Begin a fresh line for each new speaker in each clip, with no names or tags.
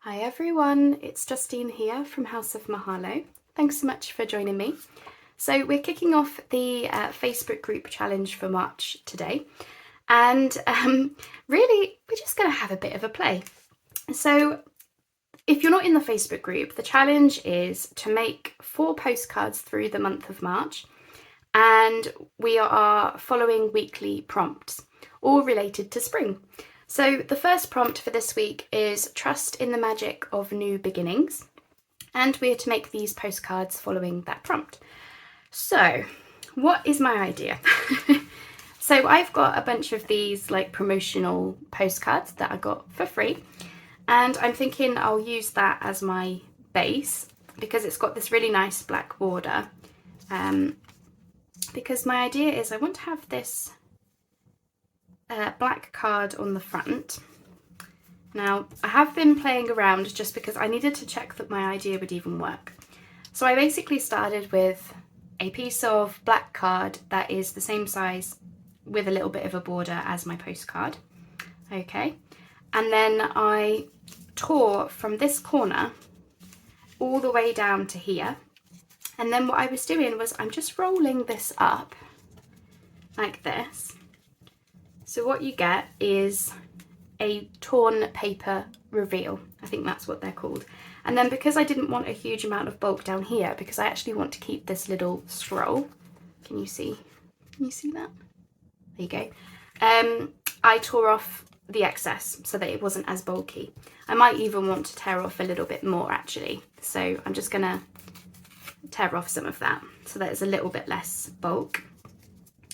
Hi everyone, it's Justine here from House of Mahalo. Thanks so much for joining me. So we're kicking off the Facebook group challenge for March today, and really we're just going to have a bit of a play. So if you're not in the Facebook group, the challenge is to make 4 postcards through the month of March, and we are following weekly prompts, all related to spring. So the first prompt for this week is trust in the magic of new beginnings, and we are to make these postcards following that prompt. So what is my idea? So I've got a bunch of these like promotional postcards that I got for free, and I'm thinking I'll use that as my base because it's got this really nice black border, because my idea is I want to have this black card on the front. Now, I have been playing around just because I needed to check that my idea would even work. So I basically started with a piece of black card that is the same size with a little bit of a border as my postcard. Okay, and then I tore from this corner all the way down to here. And then what I was doing was I'm just rolling this up like this. So what you get is a torn paper reveal. I think that's what they're called. And then because I didn't want a huge amount of bulk down here, because I actually want to keep this little scroll. Can you see? Can you see that? There you go. I tore off the excess so that it wasn't as bulky. I might even want to tear off a little bit more actually. So I'm just gonna tear off some of that so that it's a little bit less bulk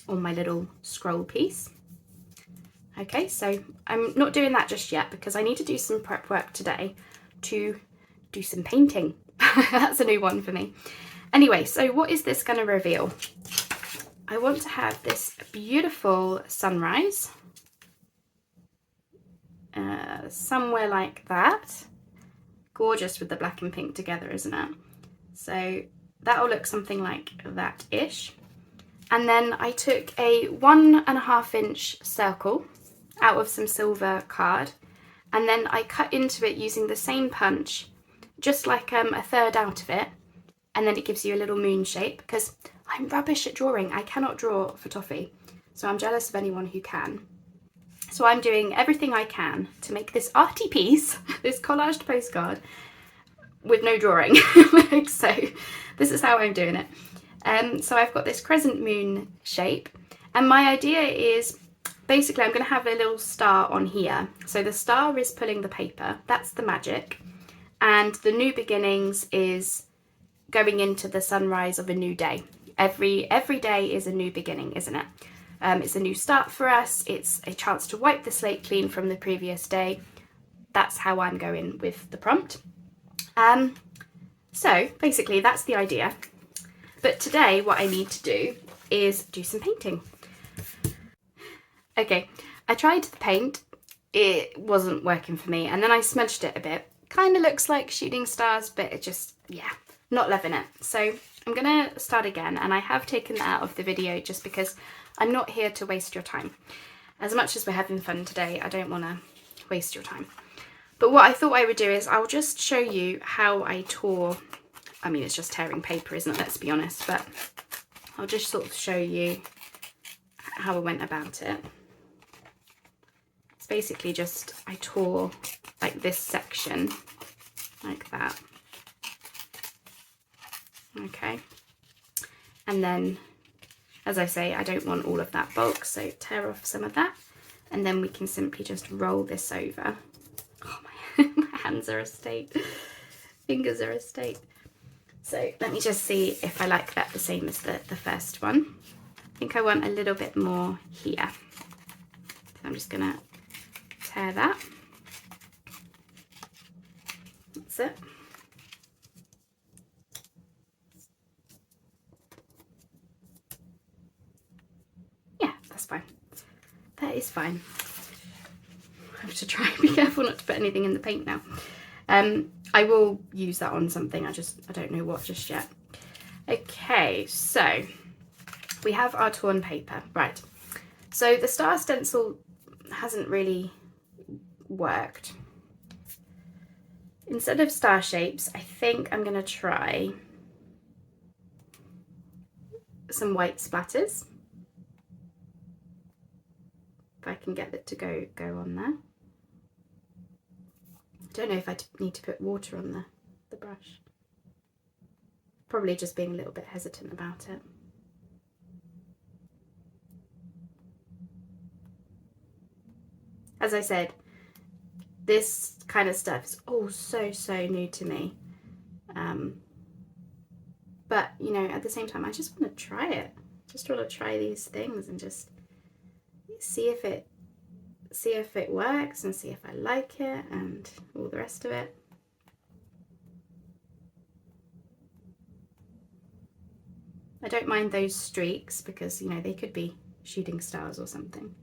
on my little scroll piece. Okay, so I'm not doing that just yet because I need to do some prep work today to do some painting. That's a new one for me. Anyway, so what is this going to reveal? I want to have this beautiful sunrise, somewhere like that. Gorgeous with the black and pink together, isn't it? So that'll look something like that-ish. And then I took a 1.5 inch circle out of some silver card, and then I cut into it using the same punch, just like a third out of it, and then it gives you a little moon shape because I'm rubbish at drawing. I cannot draw for toffee, so I'm jealous of anyone who can. So I'm doing everything I can to make this arty piece, this collaged postcard, with no drawing. So this is how I'm doing it. So I've got this crescent moon shape, and my idea is basically I'm going to have a little star on here. So the star is pulling the paper, that's the magic, and the new beginnings is going into the sunrise of a new day. Every day is a new beginning, isn't it? It's a new start for us. It's a chance to wipe the slate clean from the previous day. That's how I'm going with the prompt. So basically that's the idea. But today what I need to do is do some painting. Okay, I tried the paint, it wasn't working for me, and then I smudged it a bit. Kind of looks like shooting stars, but it just, yeah, not loving it. So I'm gonna start again, and I have taken that out of the video just because I'm not here to waste your time. As much as we're having fun today, I don't want to waste your time. But what I thought I would do is I'll just show you how I tore. I mean, it's just tearing paper, isn't it? Let's be honest, but I'll just sort of show you how I went about it. It's basically just, I tore like this section, like that. Okay. And then, as I say, I don't want all of that bulk, so tear off some of that. And then we can simply just roll this over. Oh, my hands are a state. Fingers are a state. So let me just see if I like that the same as the first one. I think I want a little bit more here. So I'm just gonna tear that. That's it. Yeah, that's fine. That is fine. I have to try and be careful not to put anything in the paint now. I will use that on something, I don't know what just yet. Okay, so we have our torn paper, right. So the star stencil hasn't really worked. Instead of star shapes, I think I'm going to try some white splatters. If I can get it to go on there. I don't know if I need to put water on the brush. Probably just being a little bit hesitant about it. As I said, this kind of stuff is all so new to me. But, you know, at the same time, I just want to try it. Just want to try these things and just see if it works and see if I like it and all the rest of it. I don't mind those streaks because, you know, they could be shooting stars or something.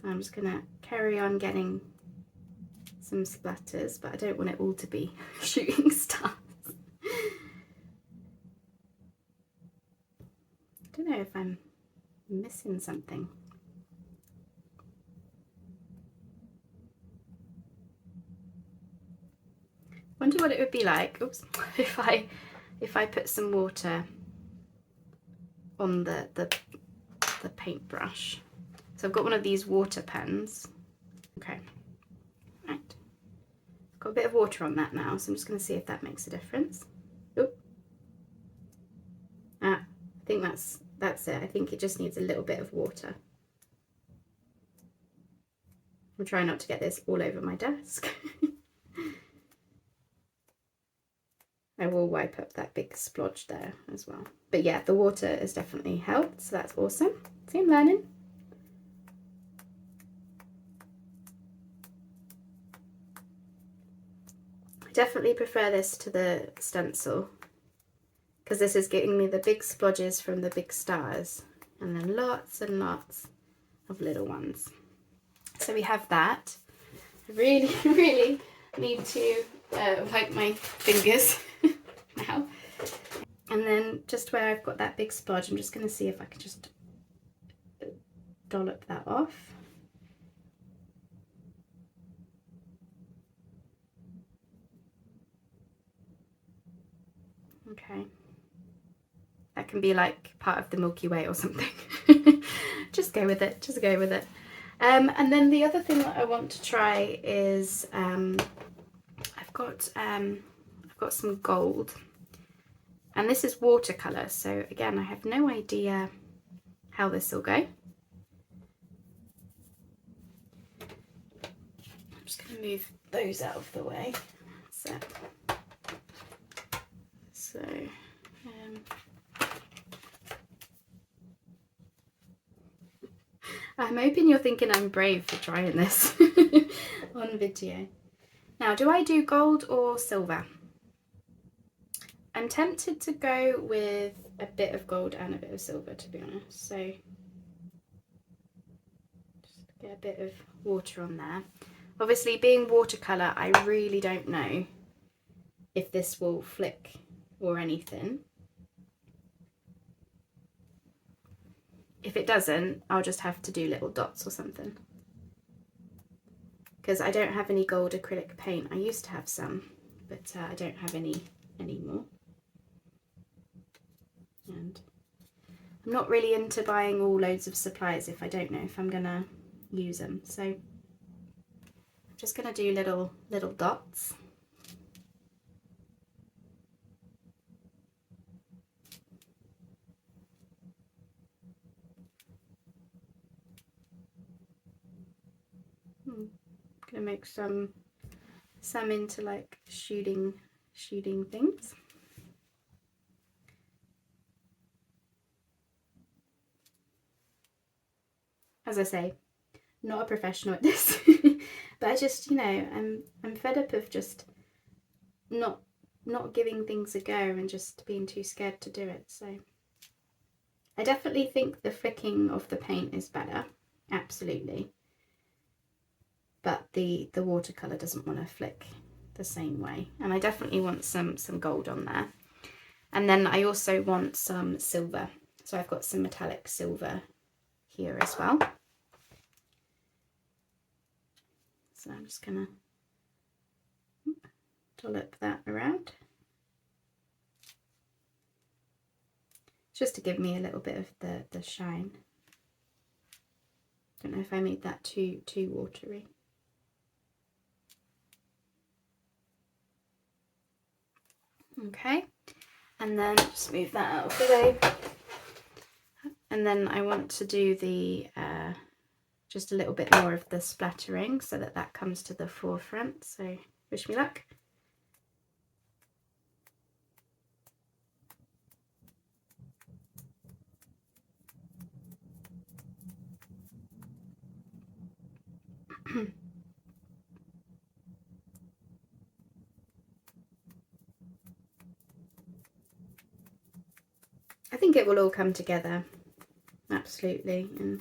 So I'm just gonna carry on getting some splatters, but I don't want it all to be shooting stars. I don't know if I'm missing something. Wonder what it would be like, oops, if I put some water on the paintbrush. So I've got one of these water pens. Okay, right. Got a bit of water on that now, so I'm just going to see if that makes a difference. Oop. I think that's it. I think it just needs a little bit of water. I'm trying not to get this all over my desk. I will wipe up that big splodge there as well. But yeah, the water has definitely helped, so that's awesome. See, I'm learning. I definitely prefer this to the stencil because this is getting me the big splodges from the big stars and then lots and lots of little ones. So we have that. I really need to wipe my fingers now. And then just where I've got that big splodge, I'm just going to see if I can just dollop that off. Okay. That can be like part of the Milky Way or something. Just go with it, just go with it. And then the other thing that I want to try is I've got some gold, and this is watercolor. So again, I have no idea how this will go. I'm just going to move those out of the way. So I'm hoping you're thinking I'm brave for trying this on video. Now, do I do gold or silver? I'm tempted to go with a bit of gold and a bit of silver, to be honest. So just get a bit of water on there. Obviously, being watercolour, I really don't know if this will flick or anything. If it doesn't, I'll just have to do little dots or something. Because I don't have any gold acrylic paint. I used to have some, but I don't have any anymore. And I'm not really into buying all loads of supplies if I don't know if I'm gonna use them. So I'm just gonna do little dots. I'm gonna make some into like shooting things. As I say, not a professional at this, but I just, you know, I'm fed up of just not giving things a go and just being too scared to do it. So I definitely think the flicking of the paint is better, absolutely. But the watercolour doesn't want to flick the same way. And I definitely want some gold on there. And then I also want some silver. So I've got some metallic silver here as well. So I'm just gonna dollop that around. Just to give me a little bit of the shine. Don't know if I made that too watery. Okay, and then just move that out of the way. And then I want to do the just a little bit more of the splattering so that comes to the forefront. So wish me luck. I think it will all come together, absolutely, and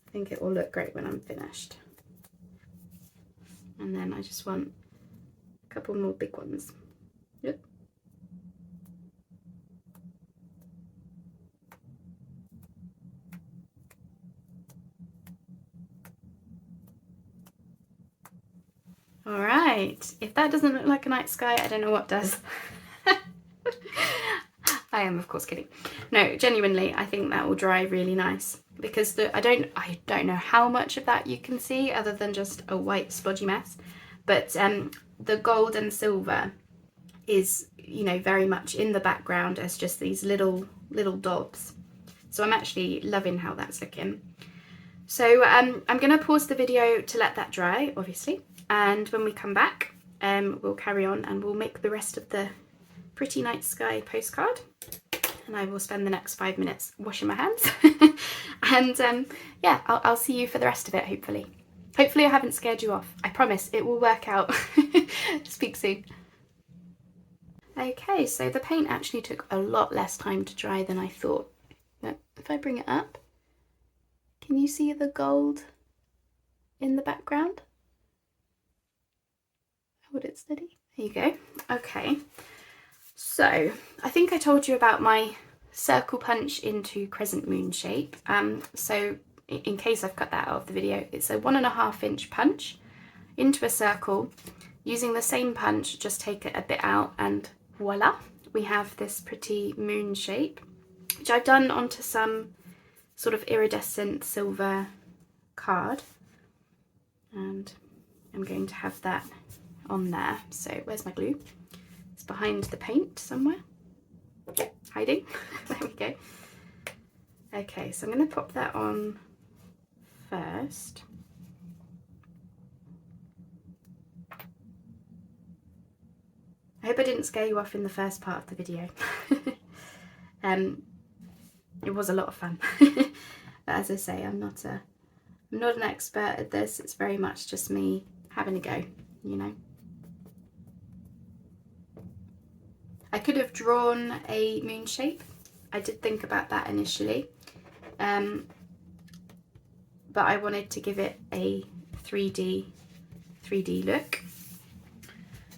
I think it will look great when I'm finished. And then I just want a couple more big ones. Yep. All right, if that doesn't look like a night sky, I don't know what does. I am of course kidding. No, genuinely, I think that will dry really nice because I don't know how much of that you can see other than just a white splodgy mess, but the gold and silver is, you know, very much in the background as just these little dobs. So I'm actually loving how that's looking. So I'm going to pause the video to let that dry, obviously, and when we come back, we'll carry on and we'll make the rest of the pretty night sky postcard. And I will spend the next 5 minutes washing my hands. And yeah, I'll see you for the rest of it, hopefully. Hopefully I haven't scared you off. I promise it will work out. Speak soon. Okay, so the paint actually took a lot less time to dry than I thought. But if I bring it up, can you see the gold in the background? Hold it steady. There you go. Okay. So I think I told you about my circle punch into crescent moon shape. So in case I've cut that out of the video, it's a 1.5 inch punch into a circle. Using the same punch, just take it a bit out and voila, we have this pretty moon shape, which I've done onto some sort of iridescent silver card. And I'm going to have that on there. So where's my glue? It's behind the paint somewhere, hiding. There we go. Okay, so I'm going to pop that on first. I hope I didn't scare you off in the first part of the video. It was a lot of fun. But as I say, I'm not an expert at this. It's very much just me having a go, you know. I could have drawn a moon shape. I did think about that initially, but I wanted to give it a 3D look.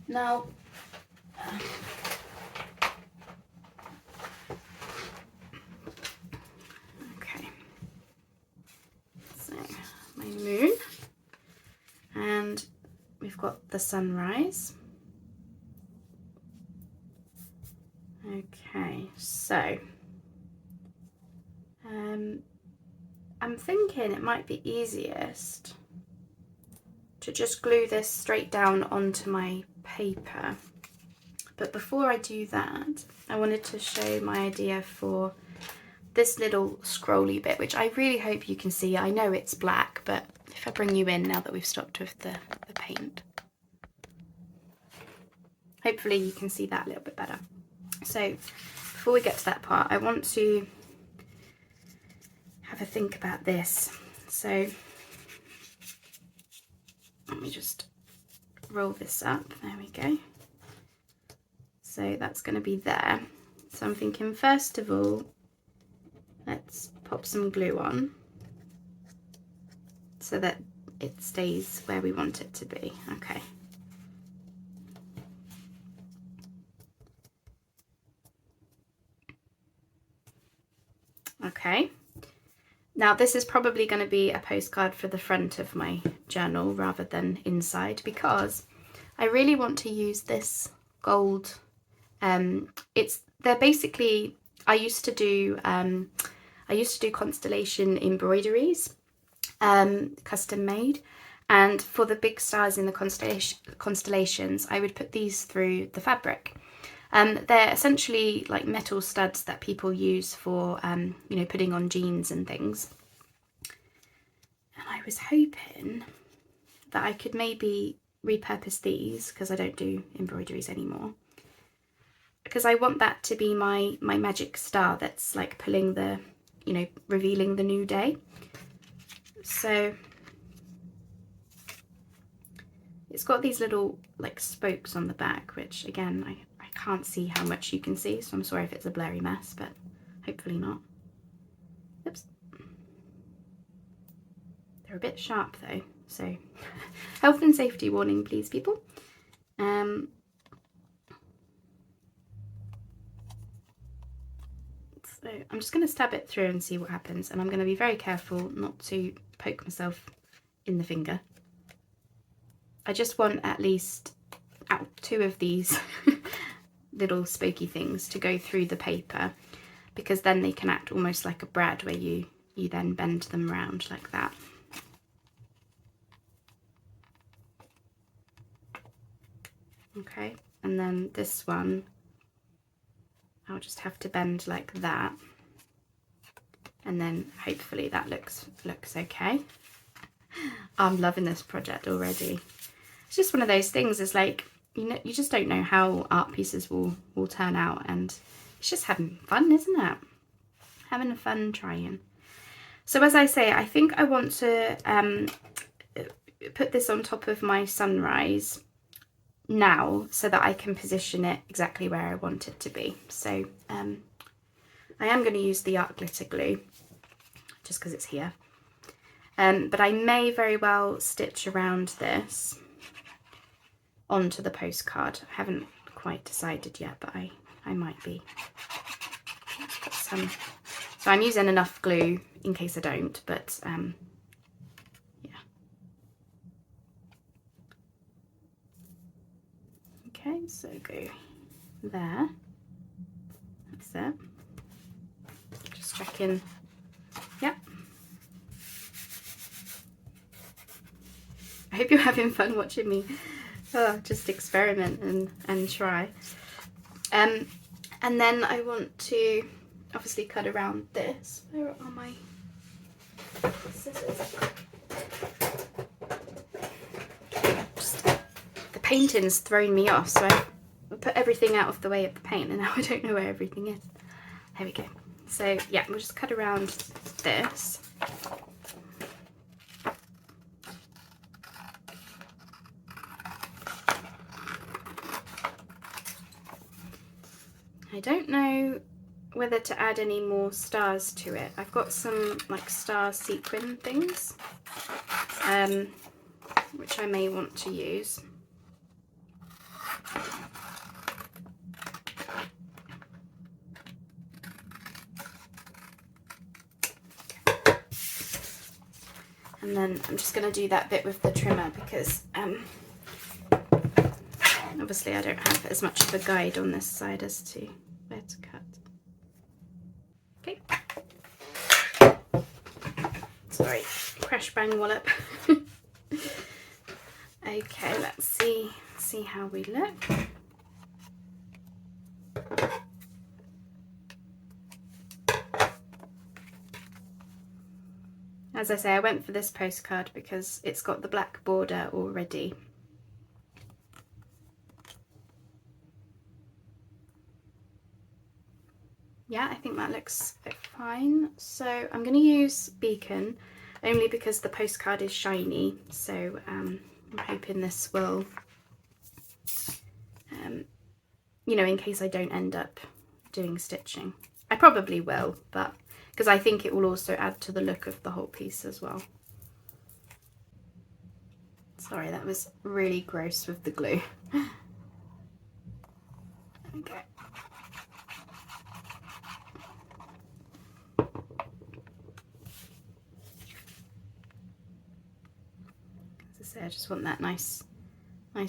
Now, okay, so my moon, and we've got the sunrise. Okay, so I'm thinking it might be easiest to just glue this straight down onto my paper. But before I do that, I wanted to show my idea for this little scrolly bit, which I really hope you can see. I know it's black, but if I bring you in now that we've stopped with the paint, hopefully you can see that a little bit better. So before we get to that part, I want to have a think about this. So let me just roll this up. There we go. So that's going to be there. So I'm thinking, first of all, let's pop some glue on so that it stays where we want it to be. Okay. Okay. Now this is probably going to be a postcard for the front of my journal rather than inside, because I really want to use this gold. They're basically, I used to do constellation embroideries, custom made, and for the big stars in the constellations I would put these through the fabric. They're essentially like metal studs that people use for you know, putting on jeans and things. And I was hoping that I could maybe repurpose these, because I don't do embroideries anymore, because I want that to be my magic star that's like pulling the, you know, revealing the new day. So it's got these little like spokes on the back, which again I can't see how much you can see, so I'm sorry if it's a blurry mess, but hopefully not. Oops. They're a bit sharp though, so health and safety warning please, people. So I'm just going to stab it through and see what happens, and I'm going to be very careful not to poke myself in the finger. I just want at least two of these little spokey things to go through the paper, because then they can act almost like a brad, where you then bend them around like that. Okay, and then this one I'll just have to bend like that, and then hopefully that looks okay. I'm loving this project already. It's just one of those things, it's like, you know, you just don't know how art pieces will turn out, and it's just having fun, isn't it? Having fun trying. So as I say, I think I want to put this on top of my sunrise now, so that I can position it exactly where I want it to be. So I am going to use the art glitter glue just because it's here, but I may very well stitch around this onto the postcard. I haven't quite decided yet, but I might be. Put some, so I'm using enough glue in case I don't, but yeah. Okay, so go there. That's it. Just checking. Yep. I hope you're having fun watching me just experiment and try. And then I want to obviously cut around this. Where are my scissors? The painting's thrown me off, so I put everything out of the way of the paint, and now I don't know where everything is. There we go. So yeah, we'll just cut around this. I don't know whether to add any more stars to it. I've got some like star sequin things, which I may want to use. And then I'm just going to do that bit with the trimmer, because obviously I don't have as much of a guide on this side as to where to cut. Okay. Sorry, crash bang wallop. Okay, let's see how we look. As I say, I went for this postcard because it's got the black border already. Yeah, I think that looks fine. So I'm going to use Beacon only because the postcard is shiny. So I'm hoping this will, you know, in case I don't end up doing stitching. I probably will, but because I think it will also add to the look of the whole piece as well. Sorry, that was really gross with the glue. Okay. I say, I just want that nice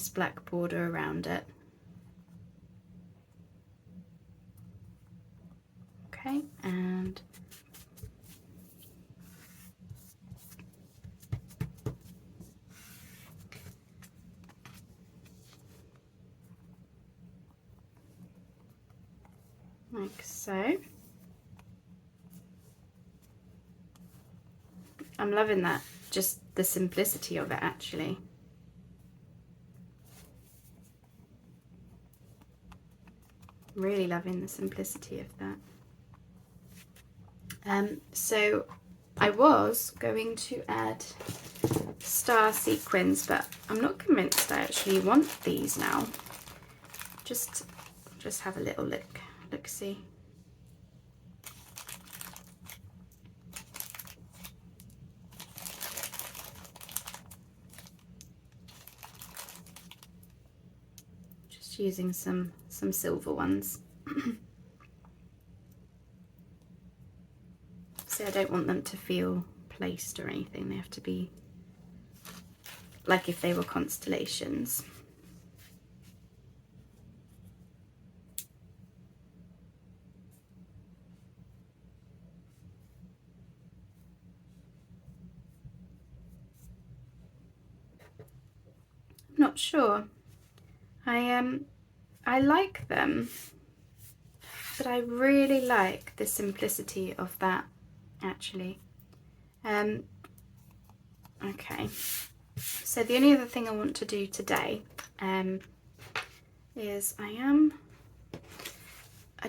black border around it. Okay, and like so. I'm loving that, just the simplicity of it actually. Really loving the simplicity of that. So I was going to add star sequins, but I'm not convinced I actually want these now. Just have a little look-see. Just using some silver ones. So I don't want them to feel placed or anything. They have to be like if they were constellations. I'm not sure. I like them, but I really like the simplicity of that actually. Okay, so the only other thing I want to do today is I'm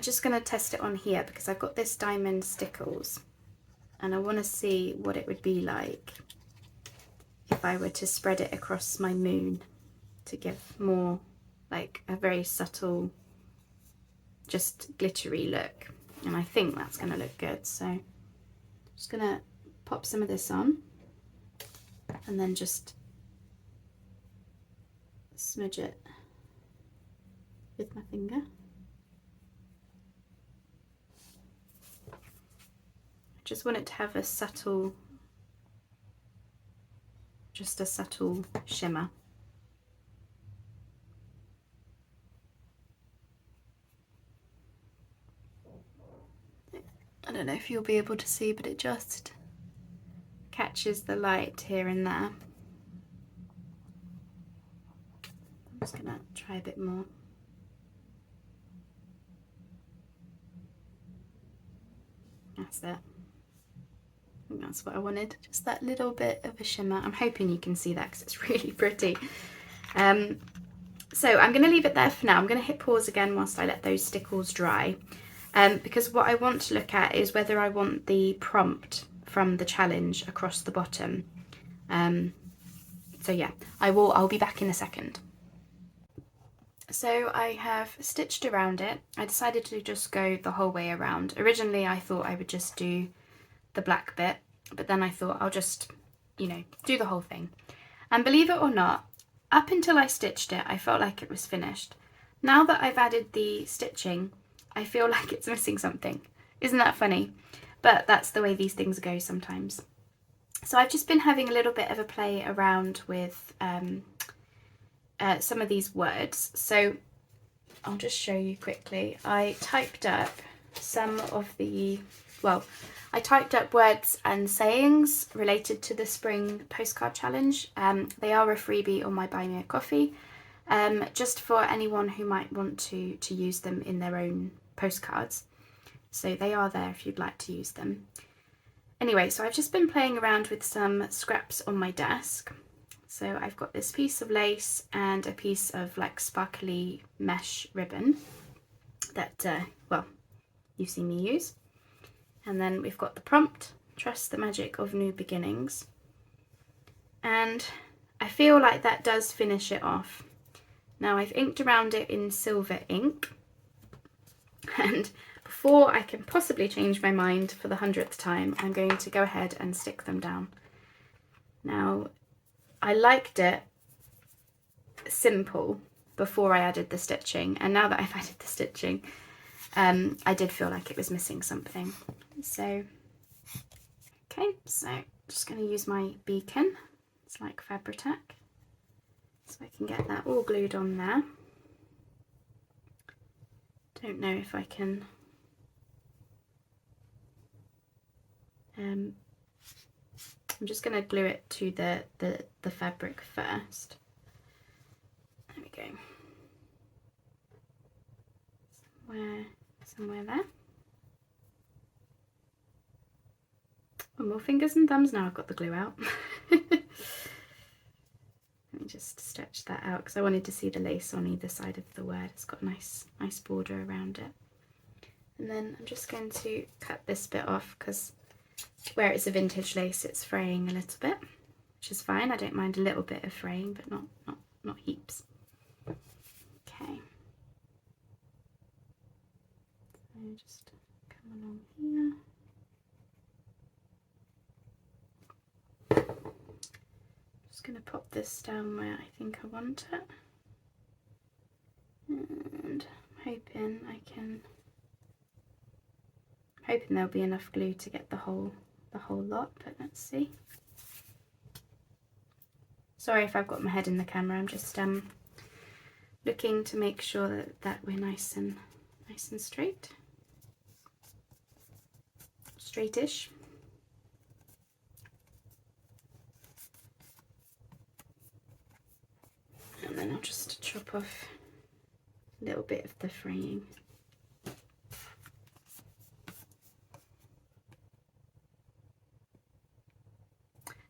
just going to test it on here because I've got this diamond stickles and I want to see what it would be like if I were to spread it across my moon to give more like a very subtle, just glittery look. And I think that's going to look good. So I'm just going to pop some of this on and then just smudge it with my finger. I just want it to have a subtle, just a subtle shimmer. I don't know if you'll be able to see, but it just catches the light here and there. I'm just gonna try a bit more. That's it. I think that's what I wanted, just that little bit of a shimmer. I'm hoping you can see that because it's really pretty. So I'm going to leave it there for now. I'm going to hit pause again whilst I let those stickles dry. Because what I want to look at is whether I want the prompt from the challenge across the bottom. So yeah, I'll be back in a second. So I have stitched around it. I decided to just go the whole way around. Originally I thought I would just do the black bit, but then I thought I'll just, you know, do the whole thing. And believe it or not, up until I stitched it, I felt like it was finished. Now that I've added the stitching, I feel like it's missing something. Isn't that funny? But that's the way these things go sometimes. So I've just been having a little bit of a play around with some of these words. So I'll just show you quickly. I typed up some of the, well, I typed up words and sayings related to the spring postcard challenge. They are a freebie on my Buy Me a Coffee, just for anyone who might want to use them in their own postcards. So they are there if you'd like to use them. Anyway, so I've just been playing around with some scraps on my desk. So I've got this piece of lace and a piece of like sparkly mesh ribbon that, well, you've seen me use. And then we've got the prompt, trust the magic of new beginnings. And I feel like that does finish it off. Now I've inked around it in silver ink. And before I can possibly change my mind for the 100th time, I'm going to go ahead and stick them down. Now, I liked it simple before I added the stitching, and now that I've added the stitching, I did feel like it was missing something. So, okay, so just going to use my beacon. It's like Fabri-Tac. So I can get that all glued on there. Don't know if I can I'm just going to glue it to the fabric first. There we go. Somewhere there. One more fingers and thumbs now I've got the glue out. Let me just stretch that out because I wanted to see the lace on either side of the word. It's got a nice border around it. And then I'm just going to cut this bit off because where it's a vintage lace it's fraying a little bit, which is fine. I don't mind a little bit of fraying, but not heaps. Okay. So just come along here. Just going to pop this down where I think I want it. And I'm hoping there'll be enough glue to get the whole lot, but let's see. Sorry if I've got my head in the camera. I'm just looking to make sure that we're nice and straight, straightish. And then I'll just chop off a little bit of the fraying.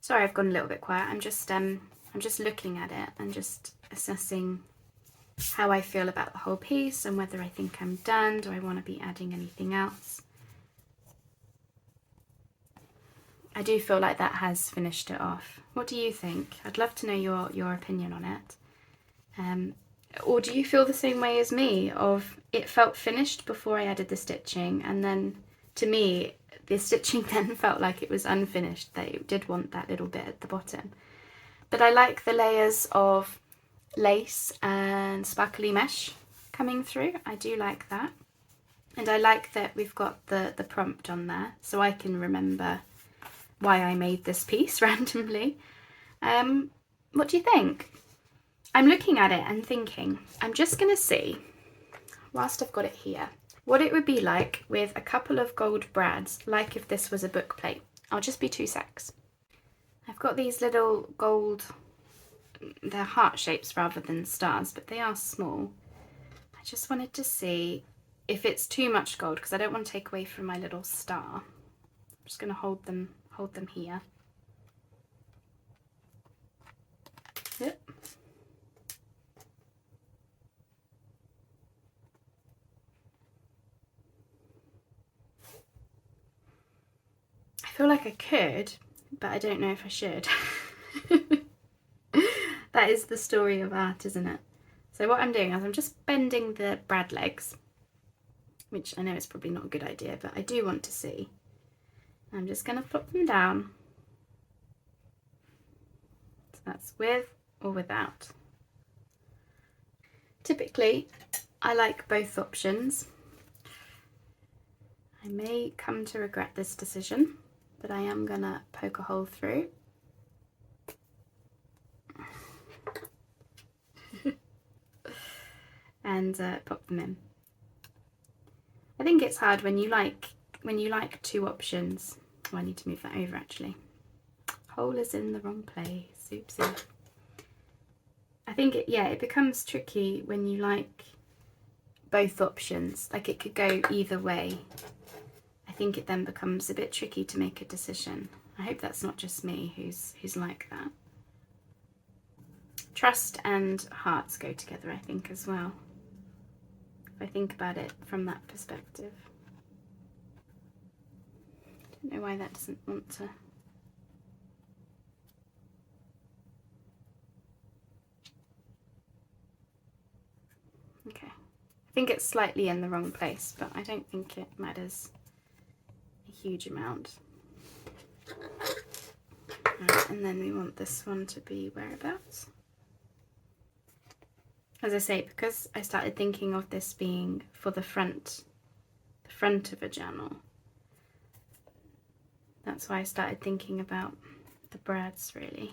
Sorry, I've gone a little bit quiet. I'm just looking at it and just assessing how I feel about the whole piece and whether I think I'm done. Do I want to be adding anything else? I do feel like that has finished it off. What do you think? I'd love to know your opinion on it. Or do you feel the same way as me, of it felt finished before I added the stitching, and then to me the stitching then felt like it was unfinished, that it did want that little bit at the bottom. But I like the layers of lace and sparkly mesh coming through. I do like that. And I like that we've got the prompt on there, so I can remember why I made this piece randomly. What do you think? I'm looking at it and thinking, I'm just going to see, whilst I've got it here, what it would be like with a couple of gold brads, like if this was a book plate. I'll just be 2 secs. I've got these little gold, they're heart shapes rather than stars, but they are small. I just wanted to see if it's too much gold, because I don't want to take away from my little star. I'm just going to hold them here. Yep. I feel like I could, but I don't know if I should. That is the story of art, isn't it? So what I'm doing is I'm just bending the brad legs, which I know is probably not a good idea, but I do want to see. I'm just going to plop them down. So that's with or without. Typically, I like both options. I may come to regret this decision, but I am going to poke a hole through. And pop them in. I think it's hard when you like 2 options. Oh, I need to move that over actually. Hole is in the wrong place. Oopsie. I think it becomes tricky when you like both options. Like it could go either way. I think it then becomes a bit tricky to make a decision. I hope that's not just me who's like that. Trust and hearts go together, I think, as well. If I think about it from that perspective. I don't know why that doesn't want to. Okay. I think it's slightly in the wrong place, but I don't think it matters a huge amount. Right, and then we want this one to be whereabouts? As I say, because I started thinking of this being for the front of a journal, that's why I started thinking about the brads really.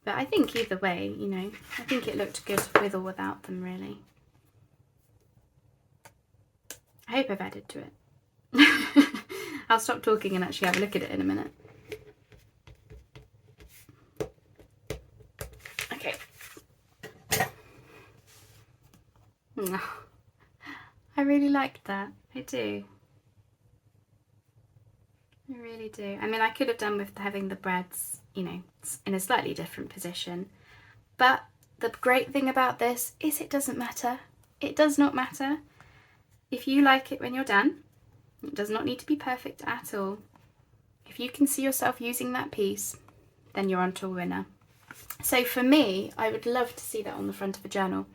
But I think either way, you know, I think it looked good with or without them, really. I hope I've added to it. I'll stop talking and actually have a look at it in a minute. Okay. I really liked that. I do. I really do. I mean, I could have done with having the breads, you know, in a slightly different position. But the great thing about this is it doesn't matter. It does not matter. If you like it when you're done, it does not need to be perfect at all. If you can see yourself using that piece, then you're onto a winner. So for me, I would love to see that on the front of a journal.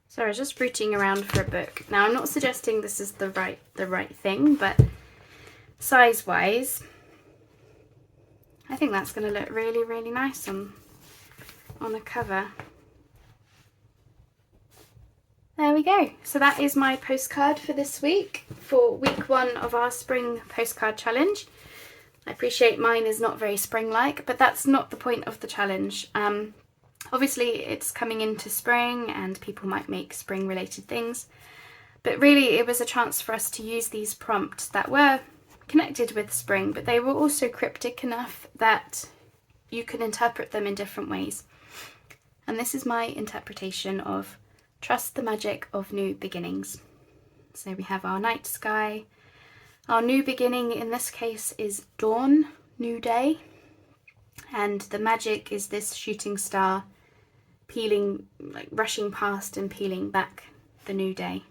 So I was just rooting around for a book. Now, I'm not suggesting this is the right thing, but size-wise, I think that's going to look really, really nice on a cover. There we go. So that is my postcard for this week, for week 1 of our spring postcard challenge. I appreciate mine is not very spring-like, but that's not the point of the challenge. Obviously, it's coming into spring and people might make spring-related things, but really it was a chance for us to use these prompts that were connected with spring, but they were also cryptic enough that you can interpret them in different ways. And this is my interpretation of trust the magic of new beginnings. So we have our night sky. Our new beginning in this case is dawn, new day. And the magic is this shooting star peeling, like rushing past and peeling back the new day.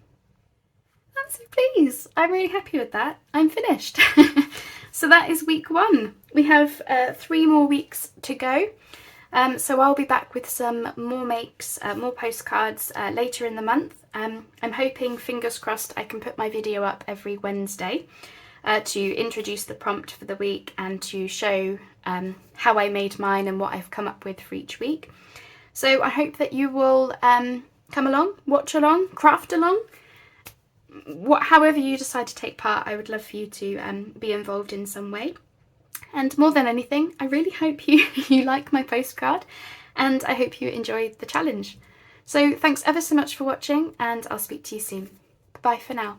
I'm so pleased. I'm really happy with that. I'm finished. So that is week 1. We have 3 more weeks to go. So I'll be back with some more makes, more postcards later in the month. I'm hoping, fingers crossed, I can put my video up every Wednesday to introduce the prompt for the week and to show how I made mine and what I've come up with for each week. So I hope that you will come along, watch along, craft along. However you decide to take part, I would love for you to be involved in some way. And more than anything, I really hope you like my postcard, and I hope you enjoyed the challenge. So thanks ever so much for watching, and I'll speak to you soon. Bye for now.